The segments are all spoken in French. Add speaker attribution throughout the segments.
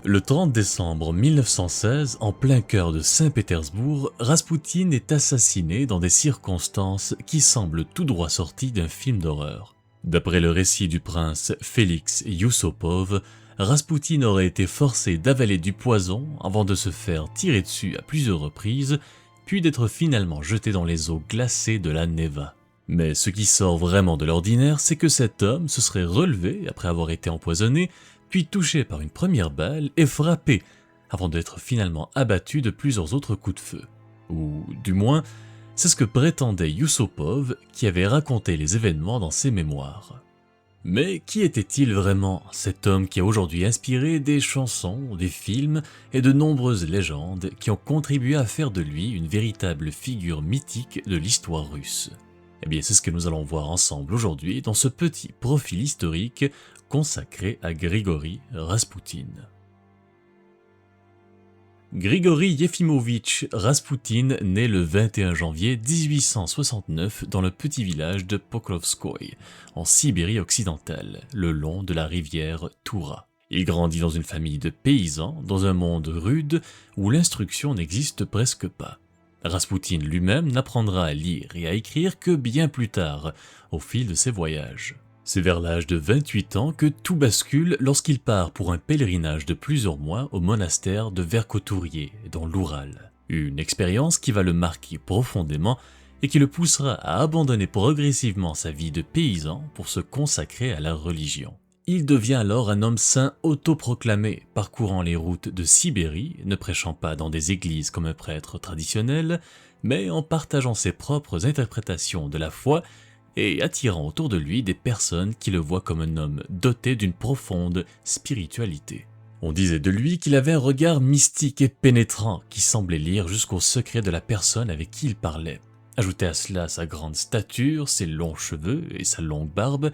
Speaker 1: Le 30 décembre 1916, en plein cœur de Saint-Pétersbourg, Raspoutine est assassiné dans des circonstances qui semblent tout droit sorties d'un film d'horreur. D'après le récit du prince Félix Yusupov, Raspoutine aurait été forcé d'avaler du poison avant de se faire tirer dessus à plusieurs reprises, puis d'être finalement jeté dans les eaux glacées de la Neva. Mais ce qui sort vraiment de l'ordinaire, c'est que cet homme se serait relevé après avoir été empoisonné, puis touché par une première balle et frappé, avant d'être finalement abattu de plusieurs autres coups de feu. Ou du moins, c'est ce que prétendait Yusupov, qui avait raconté les événements dans ses mémoires. Mais qui était-il vraiment, cet homme qui a aujourd'hui inspiré des chansons, des films et de nombreuses légendes qui ont contribué à faire de lui une véritable figure mythique de l'histoire russe? Eh bien, c'est ce que nous allons voir ensemble aujourd'hui dans ce petit profil historique consacré à Grigori Raspoutine. Grigori Yefimovitch Raspoutine naît le 21 janvier 1869 dans le petit village de Pokrovskoï, en Sibérie occidentale, le long de la rivière Toura. Il grandit dans une famille de paysans, dans un monde rude où l'instruction n'existe presque pas. Raspoutine lui-même n'apprendra à lire et à écrire que bien plus tard, au fil de ses voyages. C'est vers l'âge de 28 ans que tout bascule lorsqu'il part pour un pèlerinage de plusieurs mois au monastère de Verkhoturye, dans l'Oural. Une expérience qui va le marquer profondément et qui le poussera à abandonner progressivement sa vie de paysan pour se consacrer à la religion. Il devient alors un homme saint autoproclamé, parcourant les routes de Sibérie, ne prêchant pas dans des églises comme un prêtre traditionnel, mais en partageant ses propres interprétations de la foi et attirant autour de lui des personnes qui le voient comme un homme doté d'une profonde spiritualité. On disait de lui qu'il avait un regard mystique et pénétrant qui semblait lire jusqu'au secret de la personne avec qui il parlait. Ajoutez à cela sa grande stature, ses longs cheveux et sa longue barbe,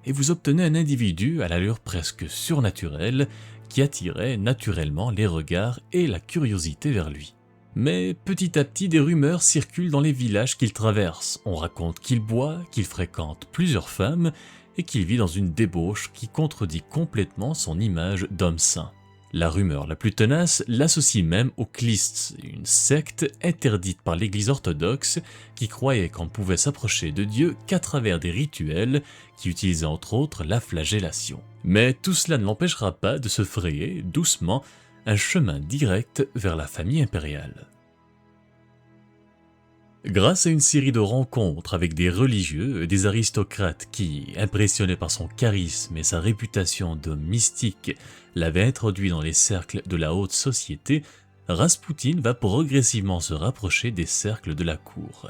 Speaker 1: et vous obtenez un individu à l'allure presque surnaturelle qui attirait naturellement les regards et la curiosité vers lui. Mais petit à petit, des rumeurs circulent dans les villages qu'il traverse. On raconte qu'il boit, qu'il fréquente plusieurs femmes et qu'il vit dans une débauche qui contredit complètement son image d'homme saint. La rumeur la plus tenace l'associe même aux Klists, une secte interdite par l'Église orthodoxe qui croyait qu'on ne pouvait s'approcher de Dieu qu'à travers des rituels qui utilisaient entre autres la flagellation. Mais tout cela ne l'empêchera pas de se frayer doucement un chemin direct vers la famille impériale. Grâce à une série de rencontres avec des religieux et des aristocrates qui, impressionnés par son charisme et sa réputation d'homme mystique, l'avaient introduit dans les cercles de la haute société, Raspoutine va progressivement se rapprocher des cercles de la cour,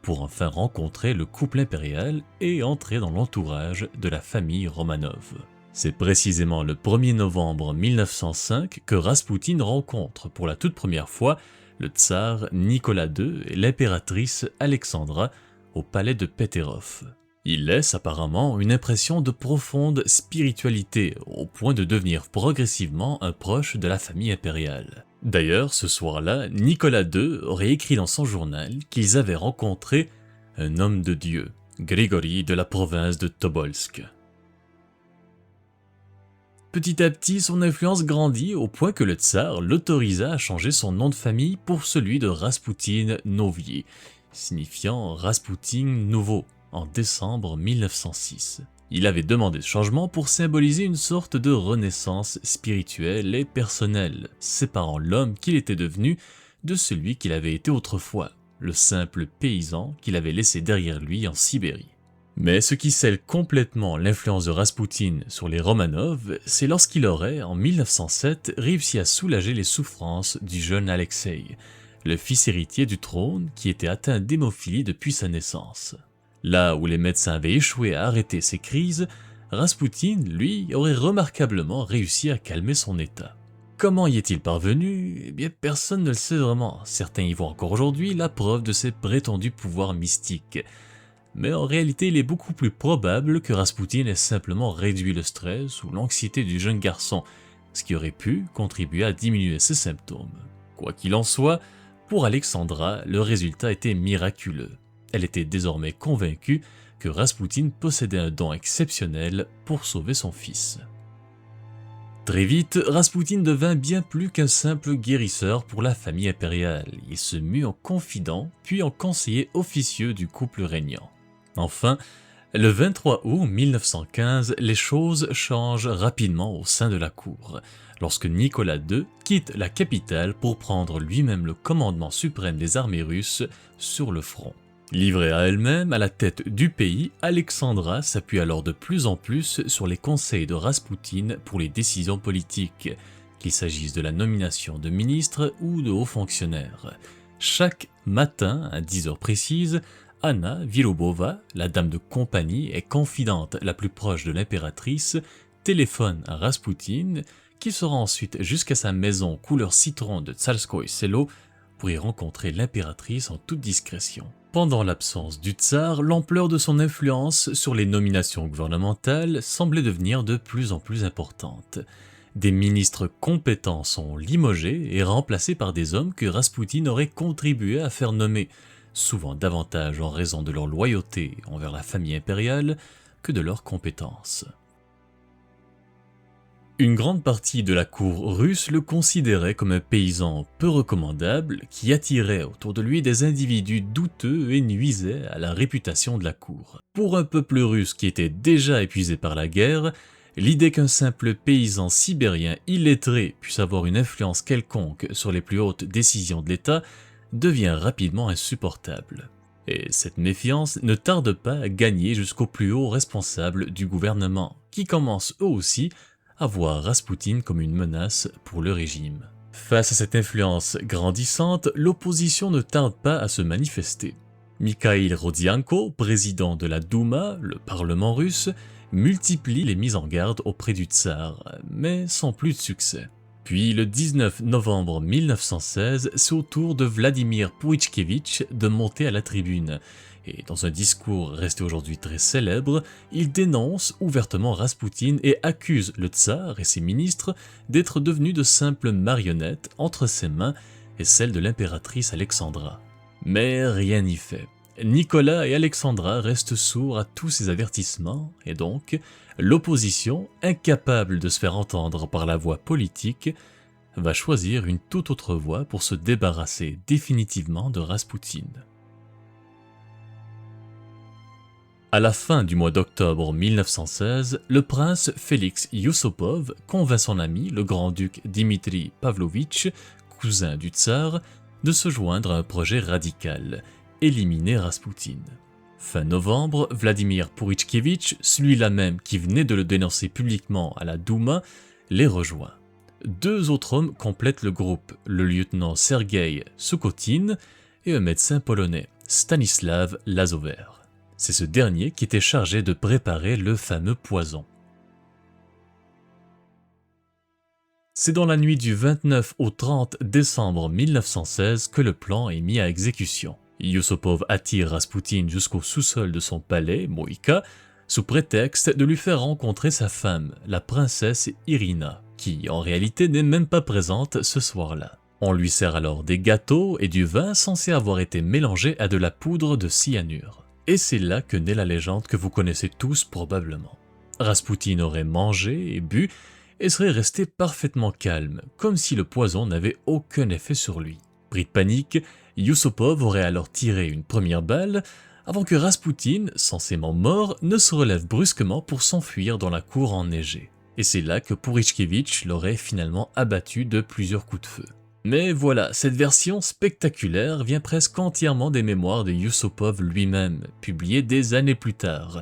Speaker 1: pour enfin rencontrer le couple impérial et entrer dans l'entourage de la famille Romanov. C'est précisément le 1er novembre 1905 que Raspoutine rencontre pour la toute première fois le tsar Nicolas II et l'impératrice Alexandra au palais de Peterhof. Il laisse apparemment une impression de profonde spiritualité au point de devenir progressivement un proche de la famille impériale. D'ailleurs, ce soir-là, Nicolas II aurait écrit dans son journal qu'ils avaient rencontré un homme de Dieu, Grigori de la province de Tobolsk. Petit à petit, son influence grandit au point que le tsar l'autorisa à changer son nom de famille pour celui de Raspoutine Novyi, signifiant Raspoutine nouveau, en décembre 1906. Il avait demandé ce changement pour symboliser une sorte de renaissance spirituelle et personnelle, séparant l'homme qu'il était devenu de celui qu'il avait été autrefois, le simple paysan qu'il avait laissé derrière lui en Sibérie. Mais ce qui scelle complètement l'influence de Raspoutine sur les Romanov, c'est lorsqu'il aurait, en 1907, réussi à soulager les souffrances du jeune Alexei, le fils héritier du trône qui était atteint d'hémophilie depuis sa naissance. Là où les médecins avaient échoué à arrêter ses crises, Raspoutine, lui, aurait remarquablement réussi à calmer son état. Comment y est-il parvenu? Eh bien, personne ne le sait vraiment. Certains y voient encore aujourd'hui la preuve de ses prétendus pouvoirs mystiques. Mais en réalité, il est beaucoup plus probable que Raspoutine ait simplement réduit le stress ou l'anxiété du jeune garçon, ce qui aurait pu contribuer à diminuer ses symptômes. Quoi qu'il en soit, pour Alexandra, le résultat était miraculeux. Elle était désormais convaincue que Raspoutine possédait un don exceptionnel pour sauver son fils. Très vite, Raspoutine devint bien plus qu'un simple guérisseur pour la famille impériale. Il se mut en confident, puis en conseiller officieux du couple régnant. Enfin, le 23 août 1915, les choses changent rapidement au sein de la cour, lorsque Nicolas II quitte la capitale pour prendre lui-même le commandement suprême des armées russes sur le front. Livrée à elle-même, à la tête du pays, Alexandra s'appuie alors de plus en plus sur les conseils de Raspoutine pour les décisions politiques, qu'il s'agisse de la nomination de ministres ou de hauts fonctionnaires. Chaque matin, à 10 heures précises, Anna Vilobova, la dame de compagnie et confidente la plus proche de l'impératrice, téléphone à Raspoutine, qui se rend ensuite jusqu'à sa maison couleur citron de Tsarskoye Selo pour y rencontrer l'impératrice en toute discrétion. Pendant l'absence du tsar, l'ampleur de son influence sur les nominations gouvernementales semblait devenir de plus en plus importante. Des ministres compétents sont limogés et remplacés par des hommes que Raspoutine aurait contribué à faire nommer, souvent davantage en raison de leur loyauté envers la famille impériale que de leurs compétences. Une grande partie de la cour russe le considérait comme un paysan peu recommandable qui attirait autour de lui des individus douteux et nuisait à la réputation de la cour. Pour un peuple russe qui était déjà épuisé par la guerre, l'idée qu'un simple paysan sibérien illettré puisse avoir une influence quelconque sur les plus hautes décisions de l'État devient rapidement insupportable. Et cette méfiance ne tarde pas à gagner jusqu'aux plus hauts responsables du gouvernement, qui commencent eux aussi à voir Raspoutine comme une menace pour le régime. Face à cette influence grandissante, l'opposition ne tarde pas à se manifester. Mikhail Rodienko, président de la Douma, le parlement russe, multiplie les mises en garde auprès du tsar, mais sans plus de succès. Puis le 19 novembre 1916, c'est au tour de Vladimir Pouichkevitch de monter à la tribune. Et dans un discours resté aujourd'hui très célèbre, il dénonce ouvertement Raspoutine et accuse le tsar et ses ministres d'être devenus de simples marionnettes entre ses mains et celles de l'impératrice Alexandra. Mais rien n'y fait. Nicolas et Alexandra restent sourds à tous ces avertissements et donc l'opposition, incapable de se faire entendre par la voie politique, va choisir une toute autre voie pour se débarrasser définitivement de Raspoutine. À la fin du mois d'octobre 1916, le prince Félix Yusupov convainc son ami, le grand-duc Dimitri Pavlovitch, cousin du tsar, de se joindre à un projet radical, éliminer Raspoutine. Fin novembre, Vladimir Pouichkevitch, celui-là même qui venait de le dénoncer publiquement à la Douma, les rejoint. Deux autres hommes complètent le groupe, le lieutenant Sergueï Soukotine et un médecin polonais, Stanislav Lazover. C'est ce dernier qui était chargé de préparer le fameux poison. C'est dans la nuit du 29 au 30 décembre 1916 que le plan est mis à exécution. Yusupov attire Raspoutine jusqu'au sous-sol de son palais, Moïka, sous prétexte de lui faire rencontrer sa femme, la princesse Irina, qui en réalité n'est même pas présente ce soir-là. On lui sert alors des gâteaux et du vin censé avoir été mélangé à de la poudre de cyanure. Et c'est là que naît la légende que vous connaissez tous probablement. Raspoutine aurait mangé et bu et serait resté parfaitement calme, comme si le poison n'avait aucun effet sur lui. Pris de panique, Yusupov aurait alors tiré une première balle avant que Raspoutine, censément mort, ne se relève brusquement pour s'enfuir dans la cour enneigée. Et c'est là que Pouichkevitch l'aurait finalement abattu de plusieurs coups de feu. Mais voilà, cette version spectaculaire vient presque entièrement des mémoires de Yusupov lui-même, publiées des années plus tard,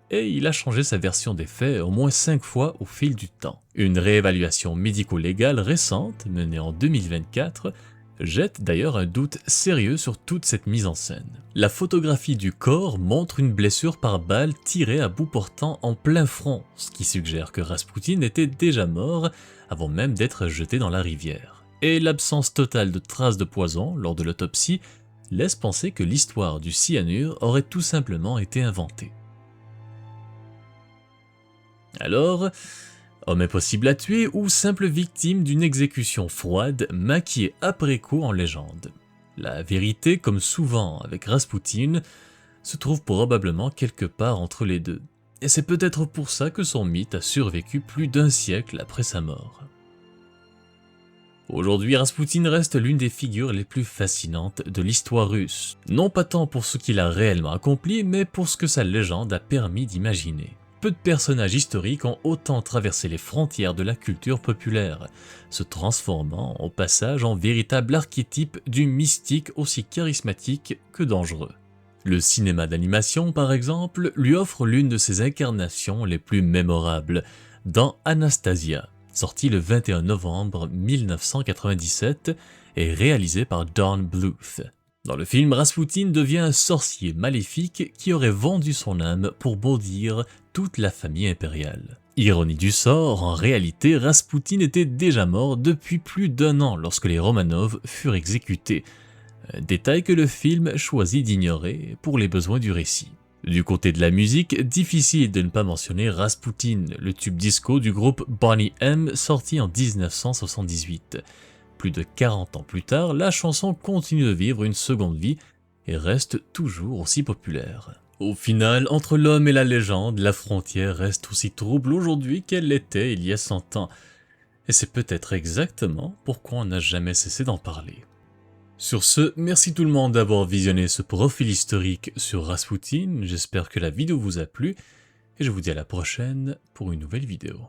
Speaker 1: et il a changé sa version des faits au moins 5 fois au fil du temps. Une réévaluation médico-légale récente, menée en 2024, jette d'ailleurs un doute sérieux sur toute cette mise en scène. La photographie du corps montre une blessure par balle tirée à bout portant en plein front, ce qui suggère que Raspoutine était déjà mort avant même d'être jeté dans la rivière. Et l'absence totale de traces de poison lors de l'autopsie laisse penser que l'histoire du cyanure aurait tout simplement été inventée. Alors, homme impossible à tuer ou simple victime d'une exécution froide maquillée après coup en légende? La vérité, comme souvent avec Raspoutine, se trouve probablement quelque part entre les deux. et c'est peut-être pour ça que son mythe a survécu plus d'un siècle après sa mort. Aujourd'hui, Raspoutine reste l'une des figures les plus fascinantes de l'histoire russe, non pas tant pour ce qu'il a réellement accompli, mais pour ce que sa légende a permis d'imaginer. Peu de personnages historiques ont autant traversé les frontières de la culture populaire, se transformant au passage en véritable archétype du mystique aussi charismatique que dangereux. Le cinéma d'animation, par exemple, lui offre l'une de ses incarnations les plus mémorables, dans Anastasia, sorti le 21 novembre 1997 et réalisé par Don Bluth. Dans le film, Raspoutine devient un sorcier maléfique qui aurait vendu son âme pour maudire toute la famille impériale. Ironie du sort, en réalité, Raspoutine était déjà mort depuis plus d'1 an lorsque les Romanov furent exécutés, détail que le film choisit d'ignorer pour les besoins du récit. Du côté de la musique, difficile de ne pas mentionner Raspoutine, le tube disco du groupe Boney M sorti en 1978. Plus de 40 ans plus tard, la chanson continue de vivre une seconde vie et reste toujours aussi populaire. Au final, entre l'homme et la légende, la frontière reste aussi trouble aujourd'hui qu'elle l'était il y a 100 ans. Et c'est peut-être exactement pourquoi on n'a jamais cessé d'en parler. Sur ce, merci tout le monde d'avoir visionné ce profil historique sur Raspoutine, j'espère que la vidéo vous a plu, et je vous dis à la prochaine pour une nouvelle vidéo.